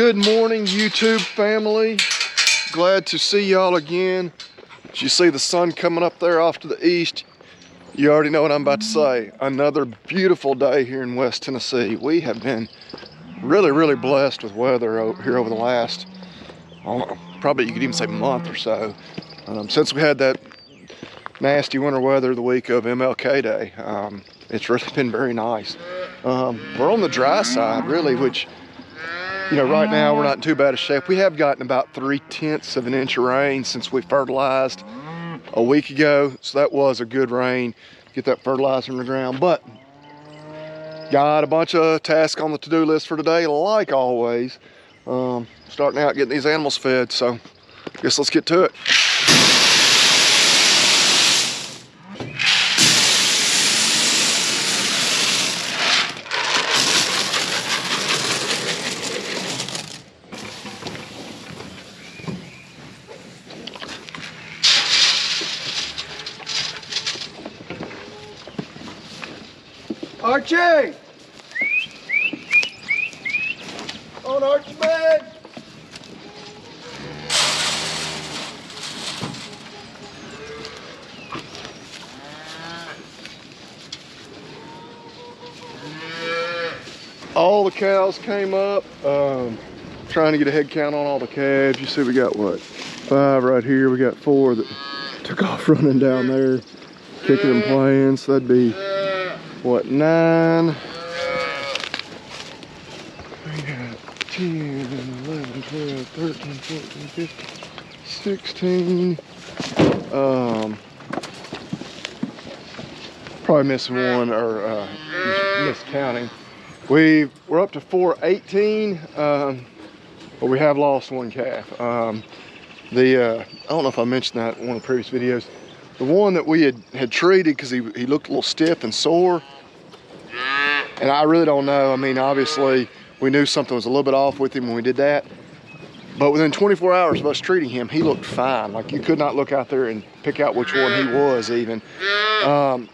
Good morning, YouTube family. Glad to see y'all again. As you see the sun coming up there off to the east, you already know what I'm about to say. Another beautiful day here in West Tennessee. We have been really blessed with weather here over the last, I don't know, probably you could even say month or so. Since we had that nasty winter weather the week of MLK Day, it's really been very nice. We're on the dry side, really, which, you know, right now we're not in too bad a shape. We have gotten about 3/10 of an inch of rain since we fertilized a week ago, so that was a good rain. Get that fertilizer in the ground, but got a bunch of tasks on the to-do list for today, like always. Starting out getting these animals fed, so I guess let's get to it. Archie! On Archie, man! All the cows came up. Trying to get a head count on all the calves. You see we got what? 5 right here. We got 4 that took off running down there, kicking and playing. So that'd be what, 9? We got 10, 11, 12, 13, 14, 15, 16. Probably missing one or miscounting. We're up to 418, but we have lost 1 calf. I don't know if I mentioned that in one of the previous videos. The one that we had treated because he looked a little stiff and sore. And I really don't know. I mean, obviously, we knew something was a little bit off with him when we did that. But within 24 hours of us treating him, he looked fine. Like, you could not look out there and pick out which one he was even. And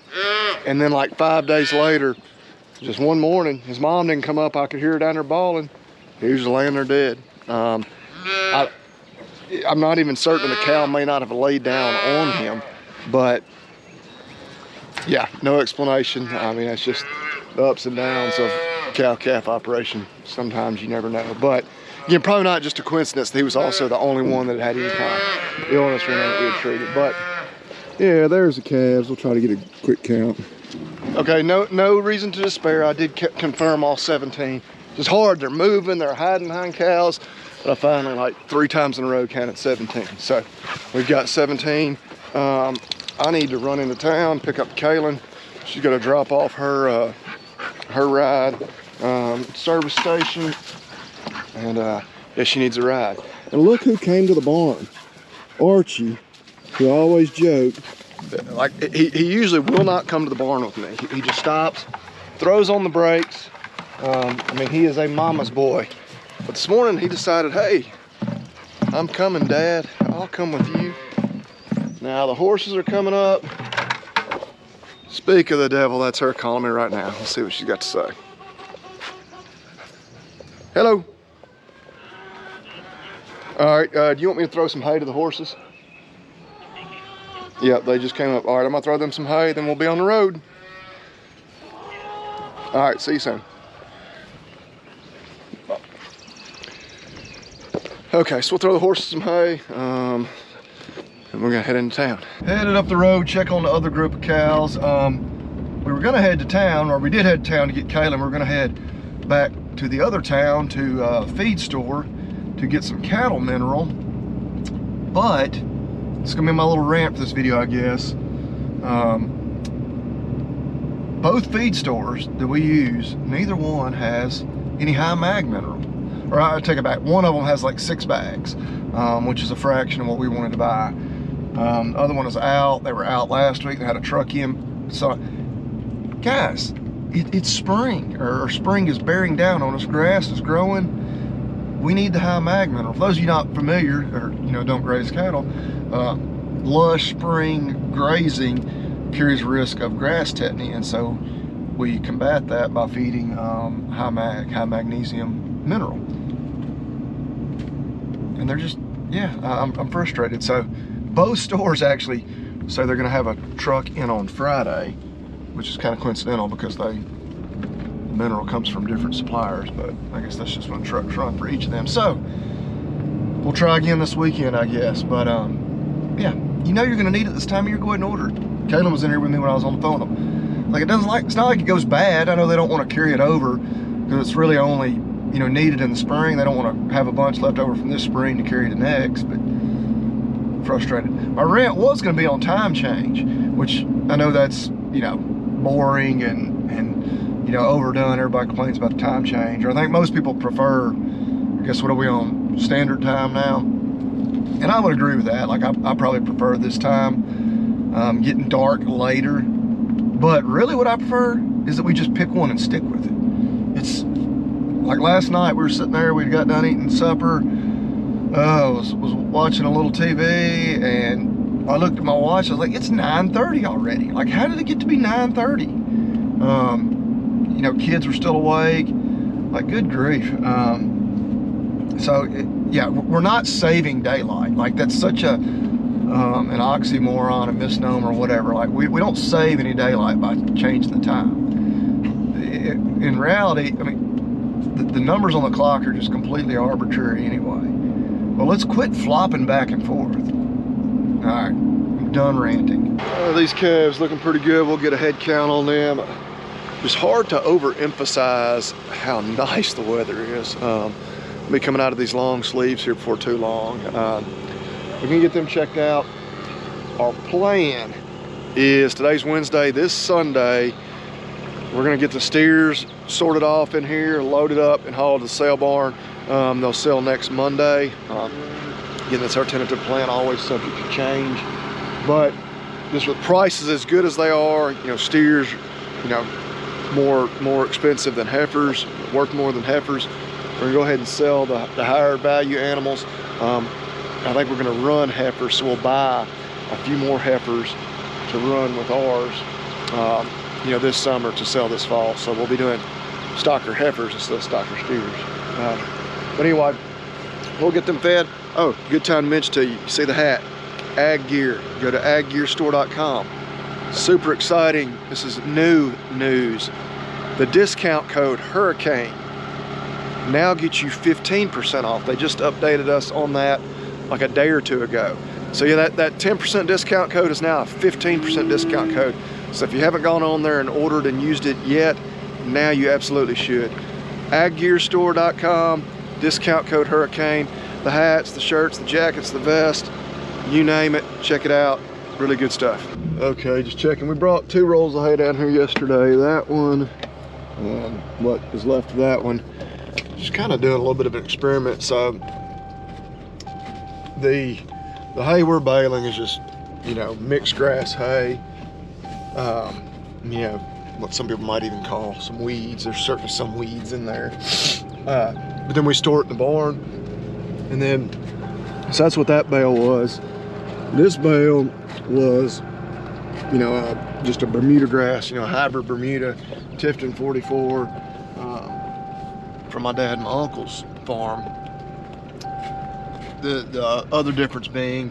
then like 5 days later, just one morning, his mom didn't come up. I could hear her down there bawling. He was laying there dead. I'm not even certain the cow may not have laid down on him. But yeah, no explanation. I mean, that's just the ups and downs of cow-calf operation. Sometimes you never know. But again, probably not just a coincidence that he was also the only one that had any kind of illness or anything that we had treated. But yeah, there's the calves. We'll try to get a quick count. Okay, no reason to despair. I did confirm all 17. It's hard. They're moving. They're hiding behind cows. But I finally, like 3 times in a row, counted 17. So we've got 17. I need to run into town, pick up Kaylin. She's gonna drop off her ride, service station, and yeah, she needs a ride. And look who came to the barn. Archie, who always joked, like he usually will not come to the barn with me. He just stops, throws on the brakes. I mean, he is a mama's boy. But this morning he decided, hey, I'm coming, Dad. I'll come with you. Now the horses are coming up. Speak of the devil, that's her calling me right now. Let's see what she's got to say. Hello. All right, do you want me to throw some hay to the horses? Yep, they just came up. All right, I'm gonna throw them some hay, then we'll be on the road. All right, see you soon. Okay, so we'll throw the horses some hay. And we're gonna head into town. Headed up the road, check on the other group of cows. We were gonna head to town, or we did head to town to get Kaylin. We're gonna head back to the other town to a feed store to get some cattle mineral. But it's gonna be my little rant for this video, I guess. Both feed stores that we use, neither one has any high mag mineral. Or I take it back, one of them has like 6 bags, which is a fraction of what we wanted to buy. The other one is out. They were out last week. They had a truck in. So, guys, it's spring, or spring is bearing down on us. Grass is growing. We need the high mag mineral. For those of you not familiar, or don't graze cattle, lush spring grazing carries risk of grass tetany, and so we combat that by feeding high magnesium mineral. and they're just, yeah, I'm frustrated. So both stores actually say they're gonna have a truck in on Friday, which is kind of coincidental because the mineral comes from different suppliers, but I guess that's just one truck run for each of them. So we'll try again this weekend, I guess. But yeah, you know you're gonna need it this time of year, go ahead and order it. Kaylin was in here with me when I was on the phone with them. Like, it's not like it goes bad. I know they don't want to carry it over because it's really only, you know, needed in the spring. They don't want to have a bunch left over from this spring to carry to next, but frustrated. My rent was going to be on time change, which I know that's, you know, boring and you know, overdone. Everybody complains about the time change. Or I think most people prefer, I guess, what are we on, standard time now? And I would agree with that. Like, I probably prefer this time, getting dark later. But really what I prefer is that we just pick one and stick with it. It's like last night we were sitting there, we got done eating supper. Was watching a little TV and I looked at my watch. I was like, it's 9:30 already. Like, how did it get to be 9:30? You know, kids were still awake. Like, good grief. Yeah, we're not saving daylight. Like, that's such a an oxymoron, a misnomer, whatever. Like, we don't save any daylight by changing the time. In reality, I mean, the numbers on the clock are just completely arbitrary anyway. Well, let's quit flopping back and forth. All right, I'm done ranting. These calves looking pretty good. We'll get a head count on them. It's hard to overemphasize how nice the weather is. We'll be coming out of these long sleeves here before too long. We're gonna get them checked out. Our plan is, today's Wednesday, this Sunday, we're gonna get the steers sorted off in here, loaded up and hauled to the sale barn. They'll sell next Monday. Again, that's our tentative plan, always subject to change. But just with prices as good as they are, you know, steers, you know, more expensive than heifers, worth more than heifers. We're gonna go ahead and sell the higher value animals. I think we're gonna run heifers, so we'll buy a few more heifers to run with ours, you know, this summer to sell this fall. So we'll be doing stocker heifers instead of stocker steers. But anyway, we'll get them fed. Oh, good time to mention to you, you see the hat, Ag Gear. Go to aggearstore.com. Super exciting, this is new news. The discount code Hurricane now gets you 15% off. They just updated us on that like a day or two ago. So yeah, that 10% discount code is now a 15% discount code. So if you haven't gone on there and ordered and used it yet, now you absolutely should. aggearstore.com, discount code Hurricane. The hats, the shirts, the jackets, the vest, you name it, check it out. Really good stuff. Okay, just checking. We brought 2 rolls of hay down here yesterday. That one and what is left of that one. Just kind of doing a little bit of an experiment. So the hay we're baling is just, you know, mixed grass hay. You know, what some people might even call some weeds. There's certainly some weeds in there. But then we store it in the barn. And then, so that's what that bale was. This bale was, you know, just a Bermuda grass, you know, hybrid Bermuda, Tifton 44, from my dad and my uncle's farm. The other difference being,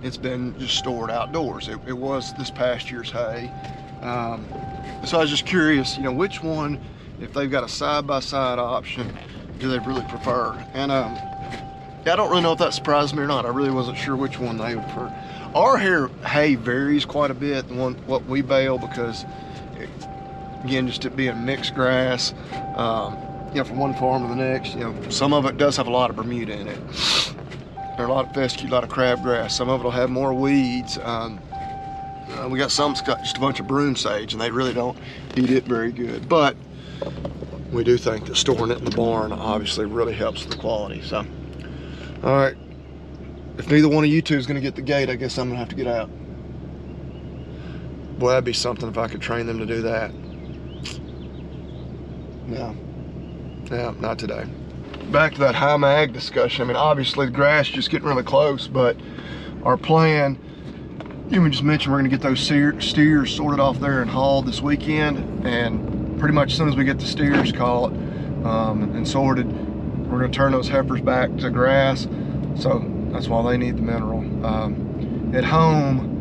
it's been just stored outdoors. It was this past year's hay. So I was just curious, you know, which one, if they've got a side-by-side option, do they really prefer? And I don't really know if that surprised me or not. I really wasn't sure which one they would prefer. Our hay varies quite a bit, what we bale, because again, just it being mixed grass, you know, from one farm to the next, you know, some of it does have a lot of Bermuda in it. There are a lot of fescue, a lot of crabgrass. Some of it will have more weeds. We got some that's got just a bunch of broom sage, and they really don't eat it very good. But we do think that storing it in the barn obviously really helps the quality. So, all right, if neither one of you two is gonna get the gate, I guess I'm gonna have to get out. Boy, that'd be something if I could train them to do that. No, not today. Back to that high mag discussion. I mean, obviously the grass is just getting really close, but our plan, you just mentioned we're gonna get those steers sorted off there and hauled this weekend, and pretty much as soon as we get the steers caught and sorted, we're gonna turn those heifers back to grass. So that's why they need the mineral. At home,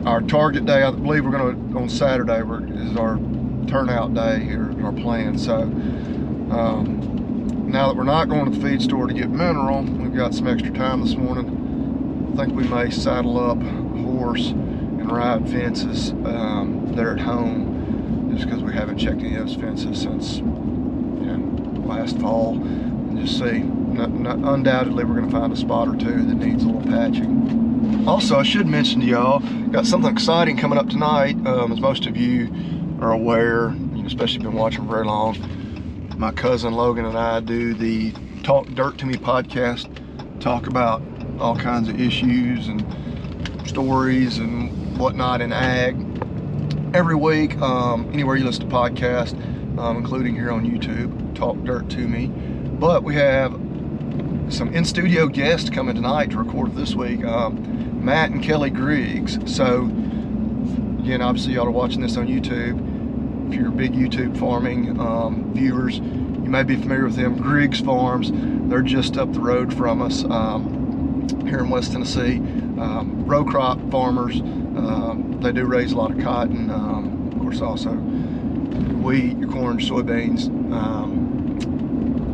our target day, I believe we're gonna, on Saturday, is our turnout day here, our plan. So now that we're not going to the feed store to get mineral, we've got some extra time this morning. I think we may saddle up a horse and ride fences there at home, just because we haven't checked any of those fences since last fall, and just see. Undoubtedly we're going to find a spot or two that needs a little patching. Also, I should mention to y'all, got something exciting coming up tonight. As most of you are aware, especially been watching very long, my cousin Logan and I do the Talk Dirt to Me podcast, talk about all kinds of issues and stories and whatnot in ag every week, anywhere you listen to podcasts, including here on YouTube, Talk Dirt to Me. But we have some in-studio guests coming tonight to record this week, Matt and Kelly Griggs. So again, obviously y'all are watching this on YouTube. If you're big YouTube farming viewers, you may be familiar with them. Griggs Farms, they're just up the road from us here in West Tennessee. Row crop farmers. They do raise a lot of cotton, of course also wheat, your corn, soybeans.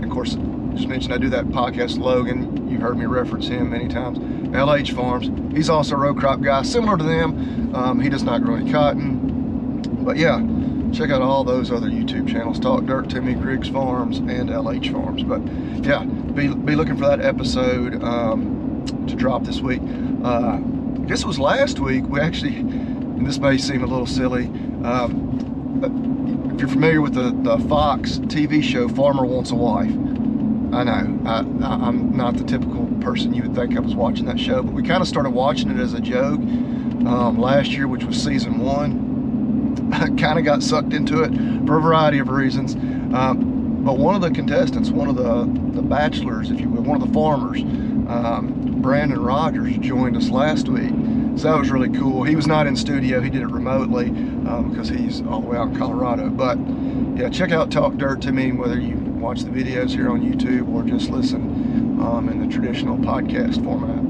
Of course, just mentioned I do that podcast with Logan. You've heard me reference him many times. LH Farms, he's also a row crop guy, similar to them. He does not grow any cotton. But yeah, check out all those other YouTube channels, Talk Dirt to Me, Griggs Farms, and LH Farms. But yeah, be looking for that episode to drop this week. I guess it was last week, we actually, and this may seem a little silly, if you're familiar with the Fox TV show, Farmer Wants a Wife. I know, I'm not the typical person you would think I was watching that show, but we kind of started watching it as a joke last year, which was season 1. I kind of got sucked into it for a variety of reasons. But one of the contestants, one of the bachelors, if you will, one of the farmers, Brandon Rogers, joined us last week. So that was really cool. He was not in studio, he did it remotely because he's all the way out in Colorado. But yeah, check out Talk Dirt to Me, whether you watch the videos here on YouTube or just listen in the traditional podcast format.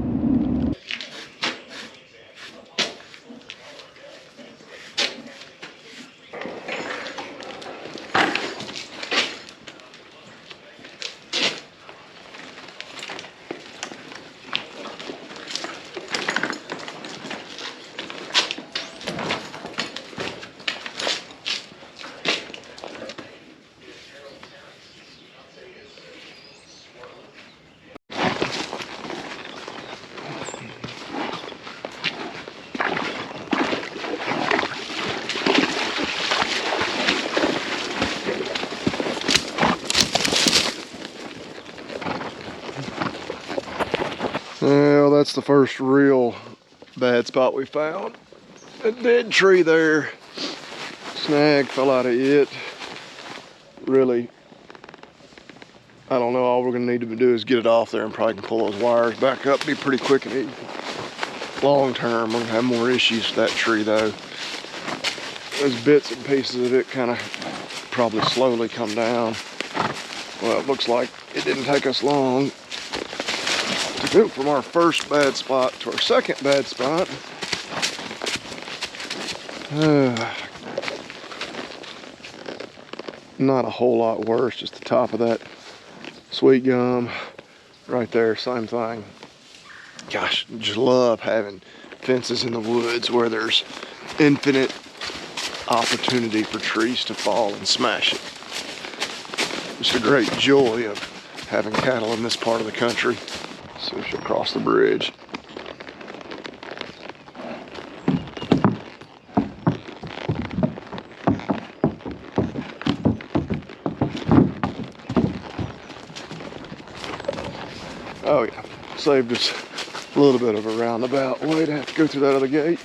Well, that's the first real bad spot we found. A dead tree there. Snag fell out of it. Really, I don't know, all we're gonna need to do is get it off there and probably can pull those wires back up, be pretty quick and easy. Long term, we're gonna have more issues with that tree though. Those bits and pieces of it kind of probably slowly come down. Well, it looks like it didn't take us long to go from our first bad spot to our second bad spot. Not a whole lot worse, just the top of that sweet gum right there, same thing. Gosh, just love having fences in the woods where there's infinite opportunity for trees to fall and smash it. Just a great joy of having cattle in this part of the country. So we should cross the bridge. Oh yeah, saved us a little bit of a roundabout way to have to go through that other gate.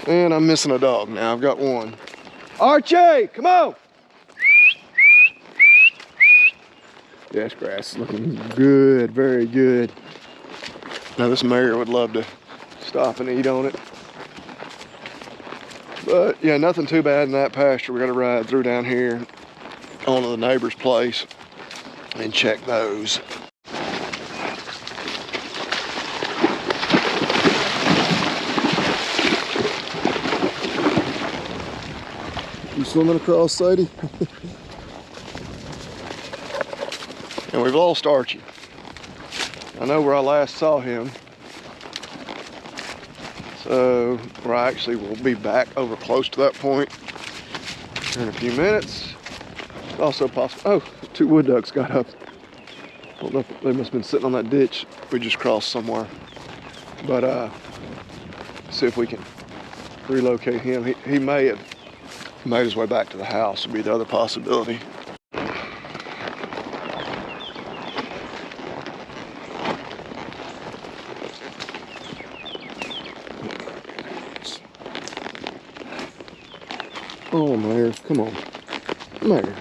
And I'm missing a dog now, I've got one. Archie, come on! Yeah, this grass is looking good, very good. Now this mare would love to stop and eat on it. But yeah, nothing too bad in that pasture. We gotta ride through down here onto the neighbor's place and check those. swimming across, Sadie. And we've lost Archie. I know where I last saw him. So we're actually will be back over close to that point here in a few minutes. Also possible. Oh, 2 wood ducks got up. I don't know if they must have been sitting on that ditch we just crossed somewhere. But see if we can relocate him. He may have made his way back to the house, would be the other possibility. Oh, Mayor, come on. Mayor.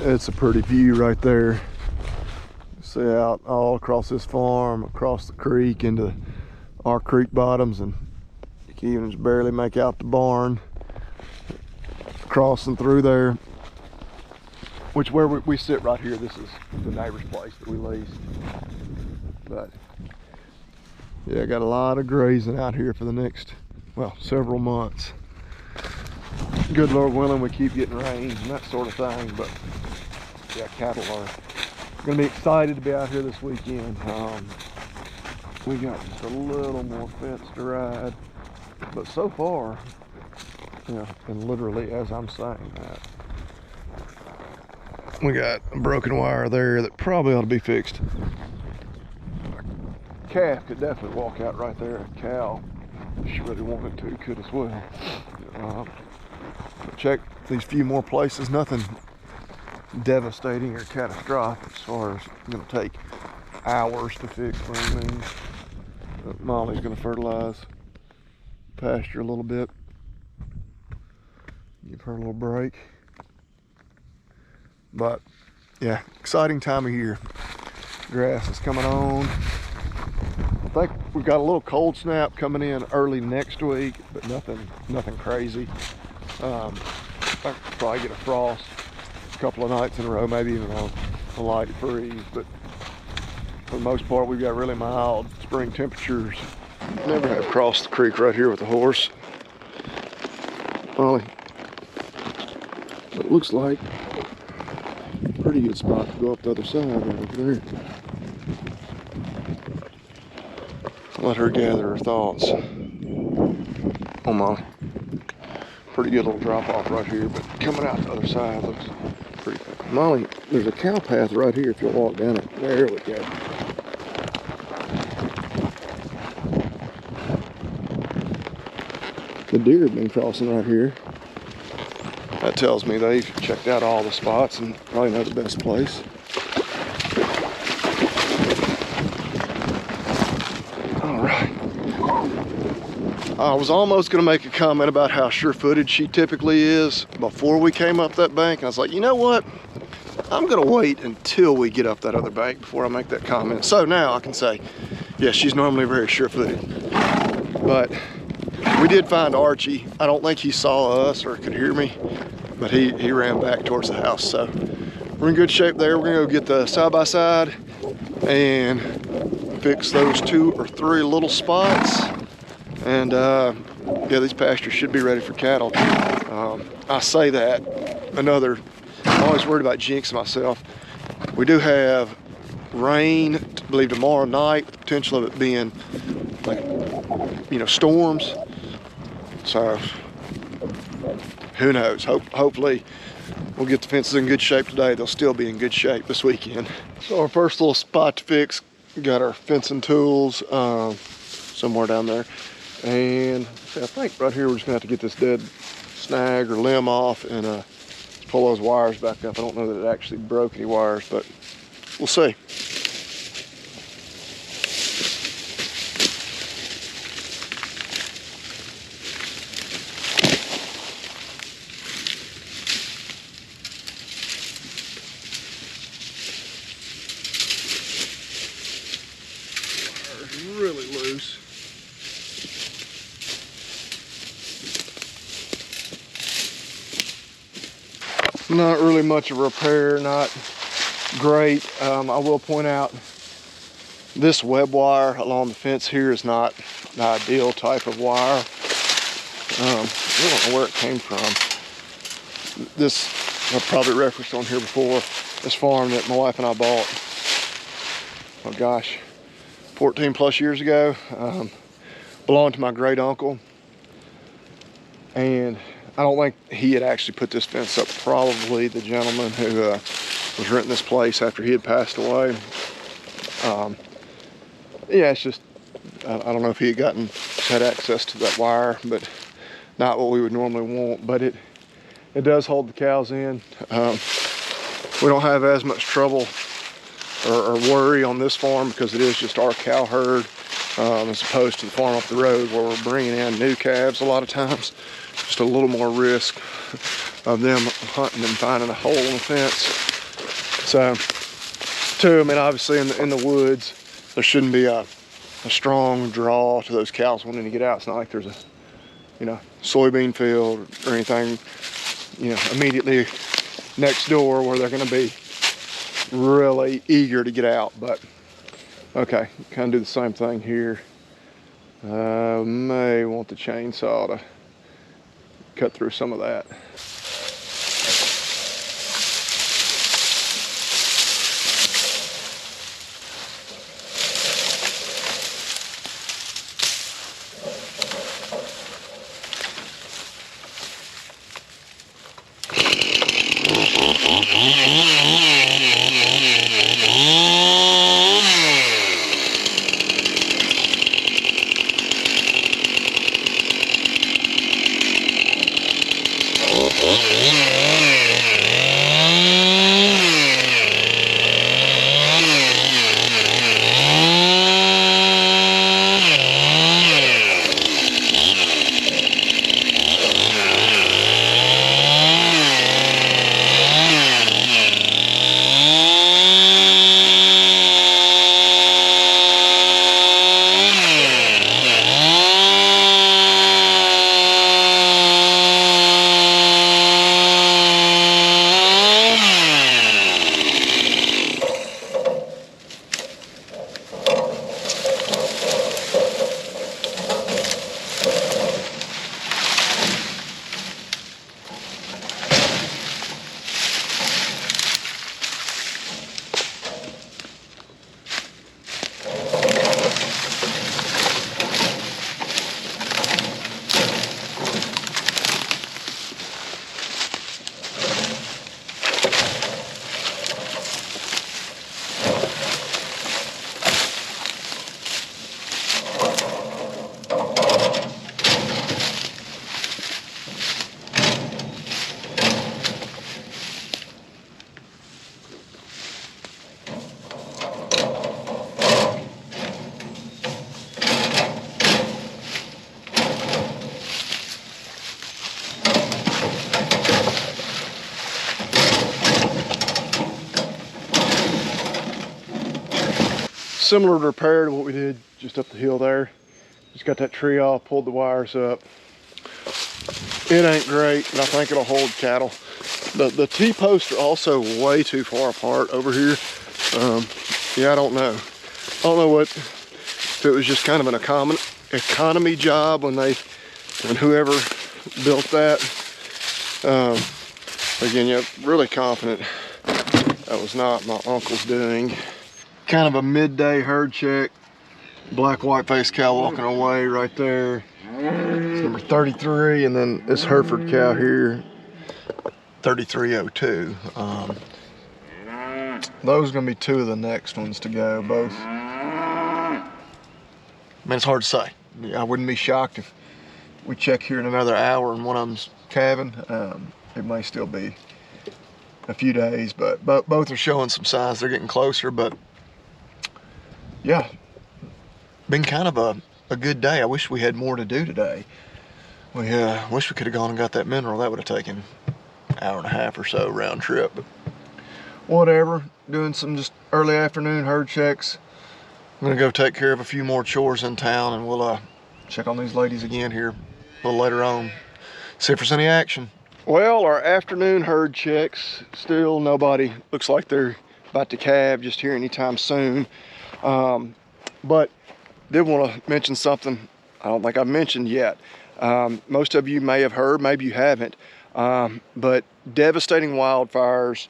It's a pretty view right there. See out all across this farm, across the creek into our creek bottoms, and you can even just barely make out the barn crossing through there. Which where we sit right here, this is the neighbor's place that we leased. But yeah, got a lot of grazing out here for the next, well, several months. Good Lord willing, we keep getting rain and that sort of thing. But yeah, cattle are gonna be excited to be out here this weekend. We got just a little more fence to ride, but so far, yeah, and literally as I'm saying that, we got a broken wire there that probably ought to be fixed. A calf could definitely walk out right there. A cow, if she really wanted to, could as well. Check these few more places. Nothing devastating or catastrophic as far as going to take hours to fix by any means. Molly's going to fertilize pasture a little bit. Give her a little break. But yeah, exciting time of year. Grass is coming on. I think we've got a little cold snap coming in early next week, but nothing crazy. I could probably get a frost a couple of nights in a row, maybe even a light freeze, but for the most part we've got really mild spring temperatures. Never have crossed the creek right here with the horse. Molly, it looks like pretty good spot to go up the other side right over there. Let her gather her thoughts. Oh my. Pretty good little drop off right here, but coming out the other side looks pretty good. Molly, there's a cow path right here if you'll walk down it. There we go. The deer have been crossing right here. That tells me they've checked out all the spots and probably know the best place. All right. I was almost going to make a comment about how sure-footed she typically is before we came up that bank. And I was like, you know what? I'm going to wait until we get up that other bank before I make that comment. So now I can say, yeah, she's normally very sure-footed. But we did find Archie. I don't think he saw us or could hear me, but he ran back towards the house. So we're in good shape there. We're gonna go get the side-by-side and fix those 2 or 3 little spots. And yeah, these pastures should be ready for cattle. I say that, I'm always worried about jinxing myself. We do have rain, I believe tomorrow night, with the potential of it being like, you know, storms. So who knows? Hopefully we'll get the fences in good shape today. They'll still be in good shape this weekend. So our first little spot to fix, got our fencing tools somewhere down there. And I think right here we're just gonna have to get this dead snag or limb off and pull those wires back up. I don't know that it actually broke any wires, but we'll see. Really loose. Not really much of a repair, not great. I will point out this web wire along the fence here is not the ideal type of wire. I don't know where it came from. This, I've probably referenced on here before, this farm that my wife and I bought, oh gosh, 14 plus years ago, belonged to my great uncle. And I don't think he had actually put this fence up, probably the gentleman who was renting this place after he had passed away. Yeah, it's just, I don't know if he had access to that wire, but not what we would normally want, but it does hold the cows in. We don't have as much trouble or worry on this farm because it is just our cow herd, as opposed to the farm up the road where we're bringing in new calves a lot of times. Just a little more risk of them hunting and finding a hole in the fence. So, too, I mean, obviously in the woods, there shouldn't be a strong draw to those cows wanting to get out. It's not like there's a, soybean field or anything, immediately next door where they're going to be really eager to get out. But okay, kind of do the same thing here. May want the chainsaw to cut through some of that. Similar repair to what we did just up the hill there. Just got that tree off, pulled the wires up. It ain't great, but I think it'll hold cattle. The T-posts are also way too far apart over here. Yeah, I don't know if it was just kind of an economy job when whoever built that. Again, yeah, really confident that was not my uncle's doing. Kind of a midday herd check. Black white-faced cow walking away right there. It's number 33, and then this Hereford cow here, 3302. Those are gonna be two of the next ones to go, both. I mean, it's hard to say. I wouldn't be shocked if we check here in another hour and one of them's calving. It may still be a few days, but both are showing some signs they're getting closer. But yeah, been kind of a good day. I wish we had more to do today. We wish we could have gone and got that mineral. That would have taken an hour and a half or so round trip. But whatever, doing some just early afternoon herd checks. I'm gonna go take care of a few more chores in town, and we'll check on these ladies again here a little later on. See if there's any action. Well, our afternoon herd checks, still nobody looks like they're about to calve just here anytime soon. But did want to mention something I don't think I've mentioned yet. Most of you may have heard, maybe you haven't, but devastating wildfires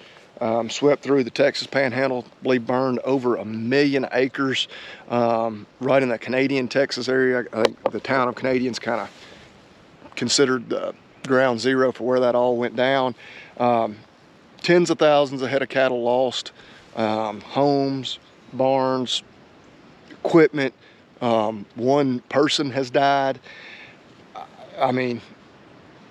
swept through the Texas Panhandle. I believe burned over 1 million acres right in the Canadian-Texas area. I think the town of Canadian's kind of considered the ground zero for where that all went down. Tens of thousands of head of cattle lost, homes, barns, equipment. One person has died. I mean,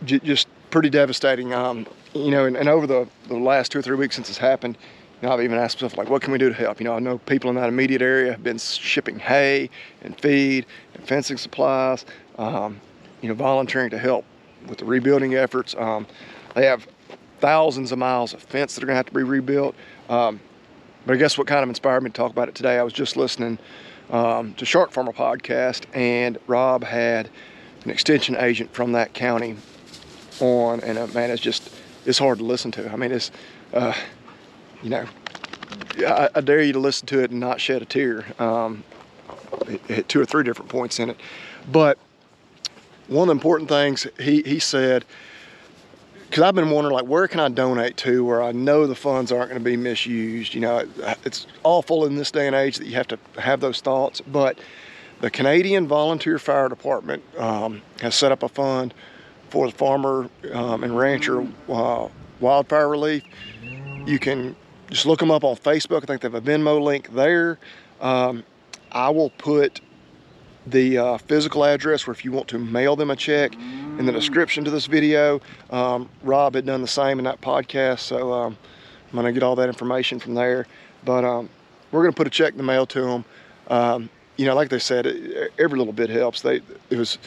just pretty devastating. You know, and over the last 2 or 3 weeks since it's happened, you know, I've even asked myself, like, what can we do to help? You know, I know people in that immediate area have been shipping hay and feed and fencing supplies, you know, volunteering to help with the rebuilding efforts. They have thousands of miles of fence that are gonna have to be rebuilt. But I guess what kind of inspired me to talk about it today, I was just listening to Shark Farmer podcast, and Rob had an extension agent from that county on, and man, it's hard to listen to. I mean, it's, you know, I dare you to listen to it and not shed a tear. It hit 2 or 3 different points in it. But one of the important things he said, because I've been wondering, like, where can I donate to where I know the funds aren't going to be misused? You know, it's awful in this day and age that you have to have those thoughts, but the Canadian Volunteer Fire Department has set up a fund for the farmer and rancher wildfire relief. You can just look them up on Facebook. I think they have a Venmo link there. I will put the physical address where if you want to mail them a check in the description to this video. Rob had done the same in that podcast, so I'm gonna get all that information from there. But we're gonna put a check in the mail to them. You know, like they said, every little bit helps. It was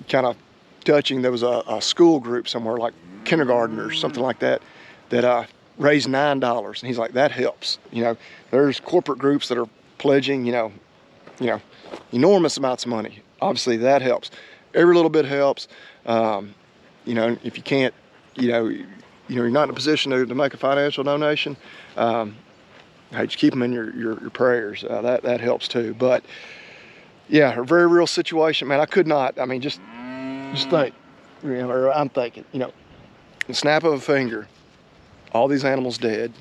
kind of touching. There was a school group somewhere, like kindergartners, something like that, that raised $9, and he's like, that helps. You know, there's corporate groups that are pledging, you know, enormous amounts of money. Obviously, that helps. Every little bit helps. You know, if you can't, you know, you're not in a position to make a financial donation, hey, just keep them in your prayers. That helps too. But yeah, a very real situation, man. I could not. I mean, just think. You know, or I'm thinking, you know, the snap of a finger, all these animals dead,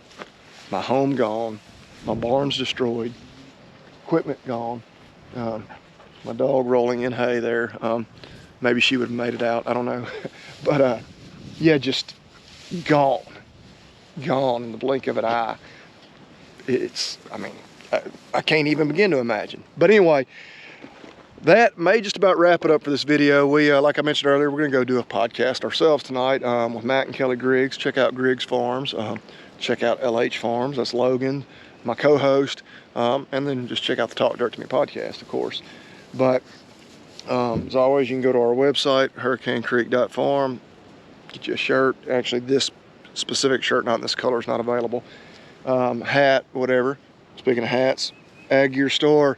my home gone, my barn's destroyed, equipment gone, my dog rolling in hay there. Maybe she would have made it out, I don't know. But yeah, just gone in the blink of an eye. It's, I mean, I can't even begin to imagine. But anyway, that may just about wrap it up for this video. We, like I mentioned earlier, we're gonna go do a podcast ourselves tonight with Matt and Kelly Griggs. Check out Griggs Farms, check out LH Farms, that's Logan, my co-host, and then just check out the Talk Dirt to Me podcast, of course. But as always, you can go to our website, hurricanecreek.farm, get you a shirt. Actually, this specific shirt, not in this color, is not available. Hat, whatever. Speaking of hats, Ag Gear Store,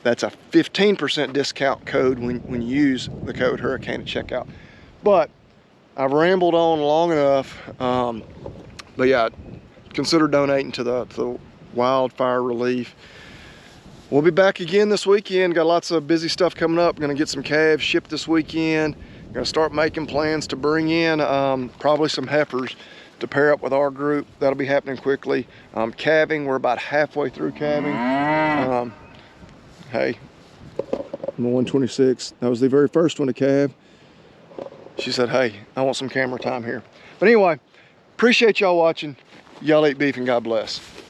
that's a 15% discount code when you use the code Hurricane at checkout. But I've rambled on long enough. But yeah, consider donating to the wildfire relief. We'll be back again this weekend. Got lots of busy stuff coming up. Gonna get some calves shipped this weekend. Gonna start making plans to bring in probably some heifers to pair up with our group. That'll be happening quickly. Calving, we're about halfway through calving. Hey, I'm 126. That was the very first one to calve. She said, hey, I want some camera time here. But anyway, appreciate y'all watching. Y'all eat beef and God bless.